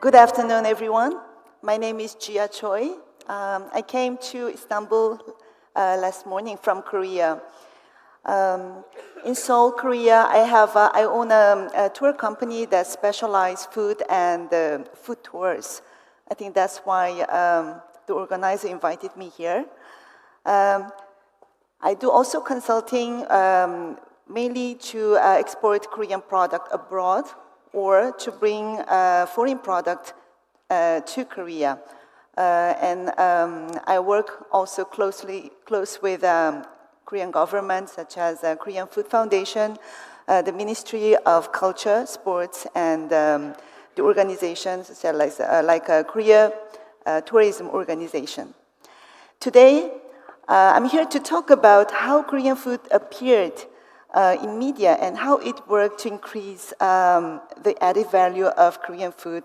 Good afternoon, everyone. My name is JIA CHOI. I came to Istanbul last morning from Korea. In Seoul, Korea, I own a tour company that specializes food and food tours. I think that's why the organizer invited me here. I do also consulting mainly to export Korean product abroad or to bring foreign product to Korea. I work also close with Korean government, such as Korean Food Foundation, the Ministry of Culture, Sports, and the organizations such as like Korea Tourism Organization. Today, I'm here to talk about how Korean food appeared in media and how it worked to increase the added value of Korean food.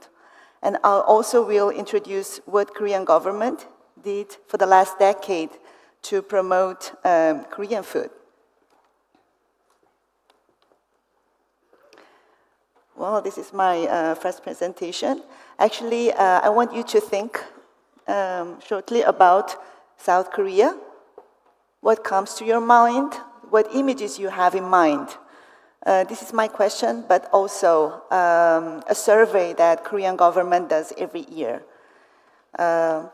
And I also will introduce what Korean government did for the last decade to promote Korean food. Well, this is my first presentation. Actually, I want you to think shortly about South Korea. What comes to your mind? What images you have in mind? This is my question, but also a survey that Korean government does every year. So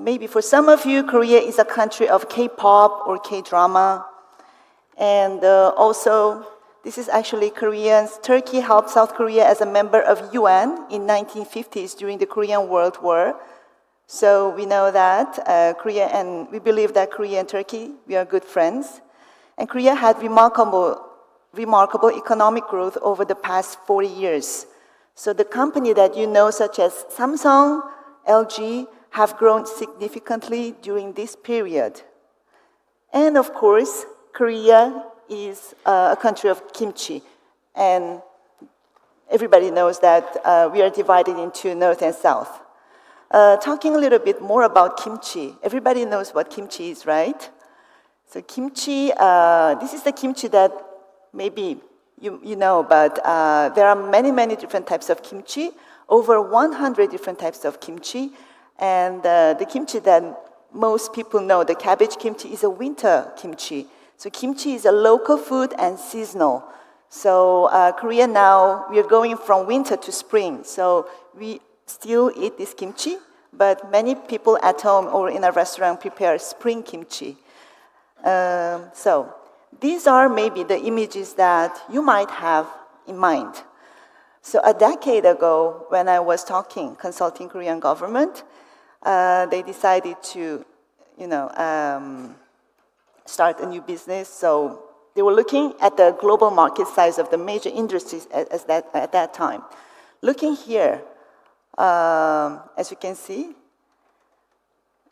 maybe for some of you, Korea is a country of K-pop or K-drama. And also, this is actually Koreans. Turkey helped South Korea as a member of UN in 1950s during the Korean World War. So we know that Korea, and we believe that Korea and Turkey, we are good friends. And Korea had remarkable economic growth over the past 40 years. So the company that you know, such as Samsung, LG, have grown significantly during this period. And of course, Korea is a country of kimchi. And everybody knows that we are divided into North and South. Talking a little bit more about kimchi. Everybody knows what kimchi is, right? So kimchi, this is the kimchi that maybe you know, but there are many, many different types of kimchi, over 100 different types of kimchi. And the kimchi that most people know, the cabbage kimchi, is a winter kimchi. So kimchi is a local food and seasonal. So Korea now, we are going from winter to spring. So we still eat this kimchi, but many people at home or in a restaurant prepare spring kimchi. So these are maybe the images that you might have in mind. So a decade ago, when I was consulting Korean government, they decided to, start a new business. So they were looking at the global market size of the major industries at that time. Looking here, as you can see,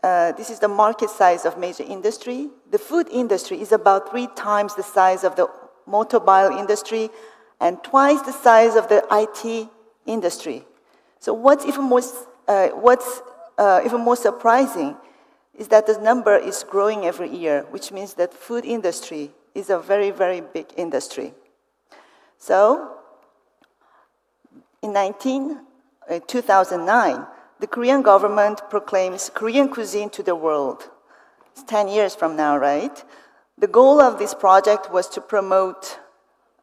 this is the market size of major industry. The food industry is about 3 times the size of the automobile industry and twice the size of the IT industry. So what's even more surprising is that the number is growing every year, which means that food industry is a very, very big industry. So in 2009, the Korean government proclaims Korean cuisine to the world. It's 10 years from now, right? The goal of this project was to promote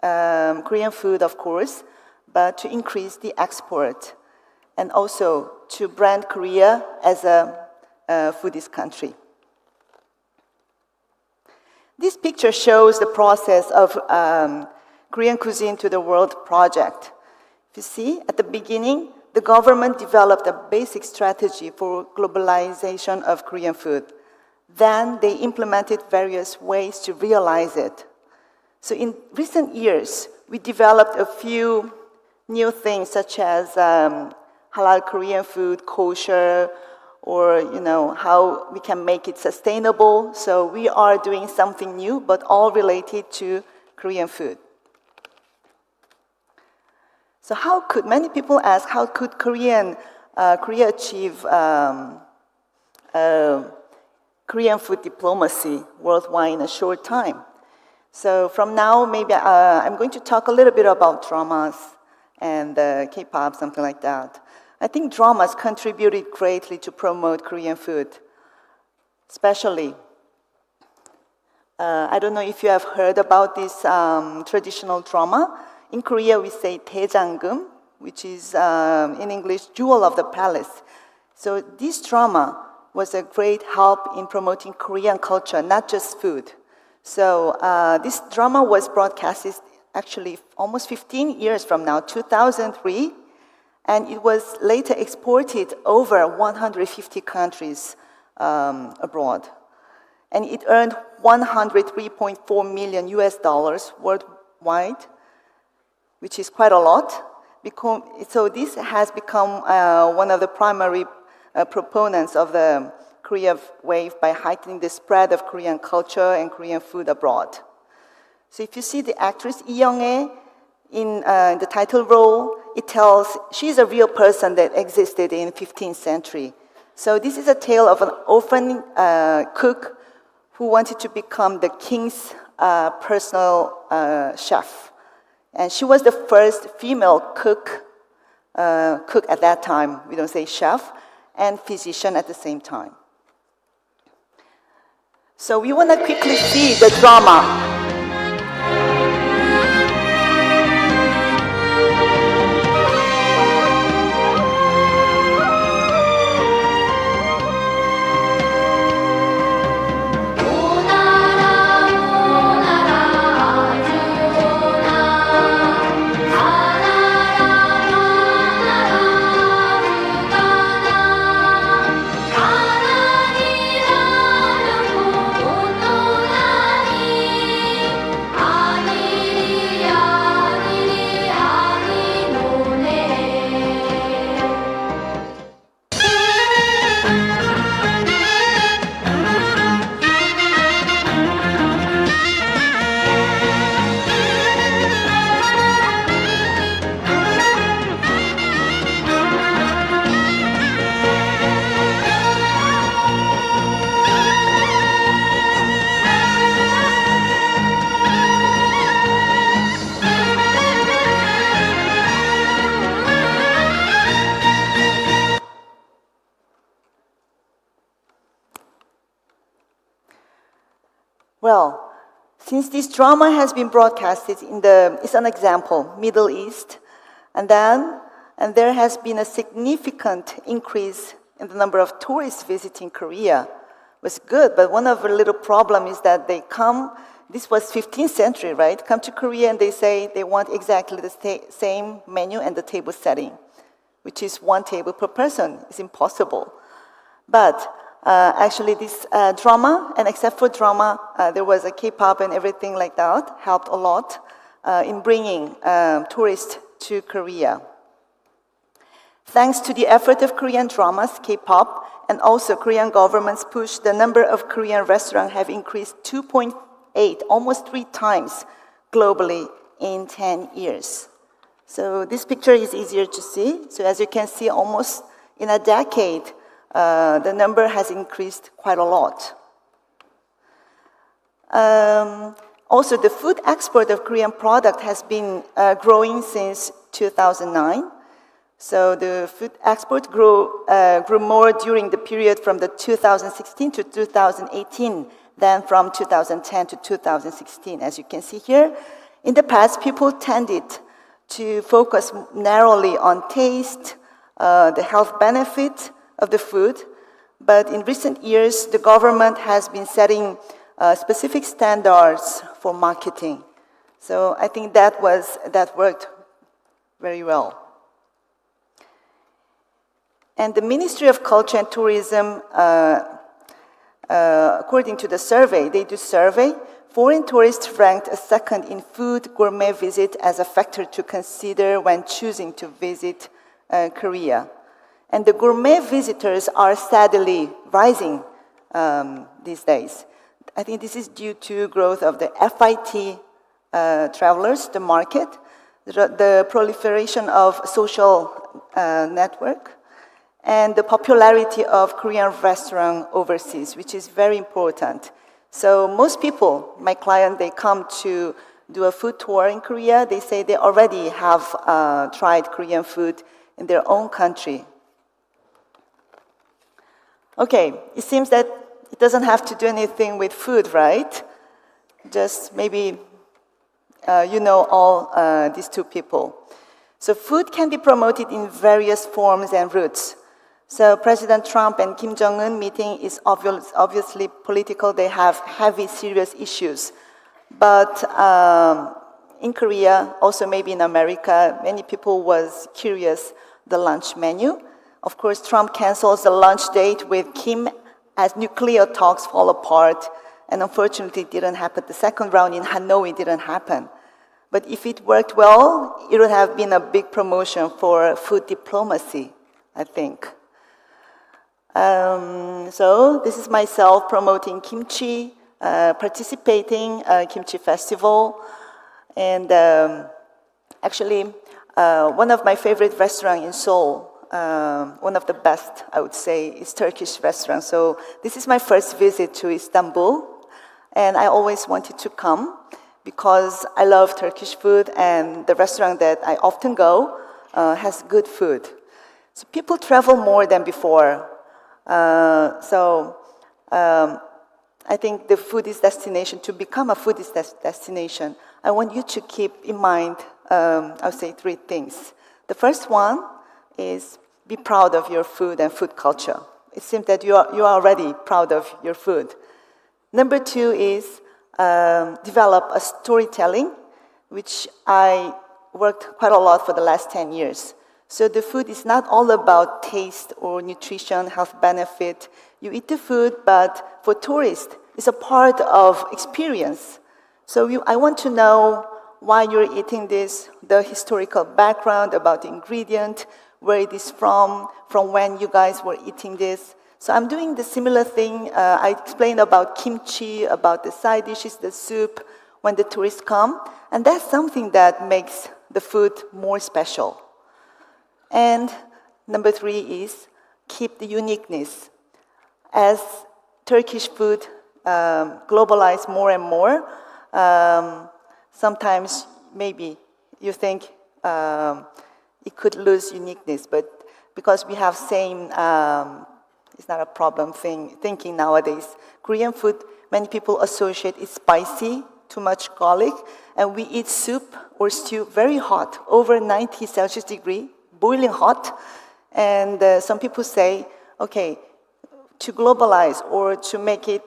Korean food, of course, but to increase the export and also to brand Korea as a foodist country. This picture shows the process of Korean cuisine to the world project. If you see, at the beginning, the government developed a basic strategy for globalization of Korean food. Then they implemented various ways to realize it. So in recent years, we developed a few new things such as halal Korean food, kosher, or how we can make it sustainable. So we are doing something new, but all related to Korean food. So many people ask, how could Korea achieve Korean food diplomacy worldwide in a short time? So from now, maybe I'm going to talk a little bit about dramas and K-pop, something like that. I think dramas contributed greatly to promote Korean food, especially. I don't know if you have heard about this traditional drama. In Korea, we say 대장금, which is in English, jewel of the palace. So this drama was a great help in promoting Korean culture, not just food. So this drama was broadcasted actually almost 15 years from now, 2003, and it was later exported over 150 countries abroad. And it earned $103.4 million worldwide, which is quite a lot. So this has become one of the primary proponents of the Korea wave by heightening the spread of Korean culture and Korean food abroad. So if you see the actress Lee Young-ae in the title role, it tells she's a real person that existed in the 15th century. So this is a tale of an orphan cook who wanted to become the king's personal chef. And she was the first female cook at that time, we don't say chef, and physician at the same time. So we want to quickly see the drama. Well, since this drama has been broadcasted it's an example, Middle East, and there has been a significant increase in the number of tourists visiting Korea. It was good, but one of the little problem is that they come, this was 15th century, right? Come to Korea and they say they want exactly the same menu and the table setting, which is one table per person. It's impossible. But actually this drama, and except for drama, there was a K-pop and everything like that, helped a lot in bringing tourists to Korea. Thanks to the effort of Korean dramas, K-pop, and also Korean government's push, the number of Korean restaurants have increased 2.8, almost 3 times globally in 10 years. So this picture is easier to see. So as you can see, almost in a decade, the number has increased quite a lot. Also, the food export of Korean product has been growing since 2009. So the food export grew more during the period from the 2016 to 2018 than from 2010 to 2016. As you can see here, in the past, people tended to focus narrowly on taste, the health benefit of the food. But in recent years, the government has been setting specific standards for marketing. So I think that worked very well. And the Ministry of Culture and Tourism, according to the survey, they do survey, foreign tourists ranked a second in food gourmet visit as a factor to consider when choosing to visit Korea. And the gourmet visitors are steadily rising these days. I think this is due to growth of the FIT travelers, the market, the proliferation of social network, and the popularity of Korean restaurant overseas, which is very important. So most people, my client, they come to do a food tour in Korea, they say they already have tried Korean food in their own country. Okay, it seems that it doesn't have to do anything with food, right? Just maybe you know all these two people. So food can be promoted in various forms and routes. So President Trump and Kim Jong-un meeting is obviously political. They have heavy, serious issues. But in Korea, also maybe in America, many people was curious the lunch menu. Of course, Trump cancels the lunch date with Kim as nuclear talks fall apart. And unfortunately, it didn't happen. The second round in Hanoi didn't happen. But if it worked well, it would have been a big promotion for food diplomacy, I think. So this is myself promoting kimchi, participating kimchi festival. And actually, one of my favorite restaurants in Seoul, one of the best, I would say, is Turkish restaurant. So this is my first visit to Istanbul. And I always wanted to come because I love Turkish food, and the restaurant that I often go has good food. So people travel more than before. I think the foodist destination, to become a foodist destination, I want you to keep in mind, I'll say 3 things. The first one is be proud of your food and food culture. It seems that you are already proud of your food. Number 2 is develop a storytelling, which I worked quite a lot for the last 10 years. So the food is not all about taste or nutrition, health benefit. You eat the food, but for tourists, it's a part of experience. So I want to know why you're eating this, the historical background about the ingredient, where it is from when you guys were eating this. So I'm doing the similar thing. I explained about kimchi, about the side dishes, the soup, when the tourists come. And that's something that makes the food more special. And number 3 is keep the uniqueness. As Turkish food globalize more and more, sometimes maybe you think it could lose uniqueness, but because we have same, it's not a problem thinking nowadays. Korean food, many people associate it spicy, too much garlic, and we eat soup or stew very hot, over 90 Celsius degree, boiling hot. And some people say, okay, to globalize or to make it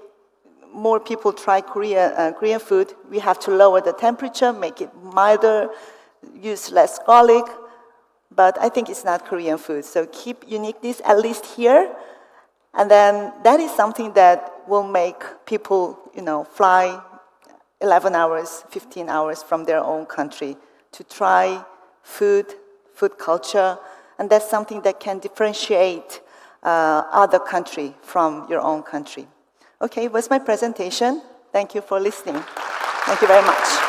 more people try Korean food, we have to lower the temperature, make it milder, use less garlic. But I think it's not Korean food. So keep uniqueness, at least here. And then that is something that will make people, fly 11 hours, 15 hours from their own country to try food culture. And that's something that can differentiate other country from your own country. Okay, what's my presentation? Thank you for listening. Thank you very much.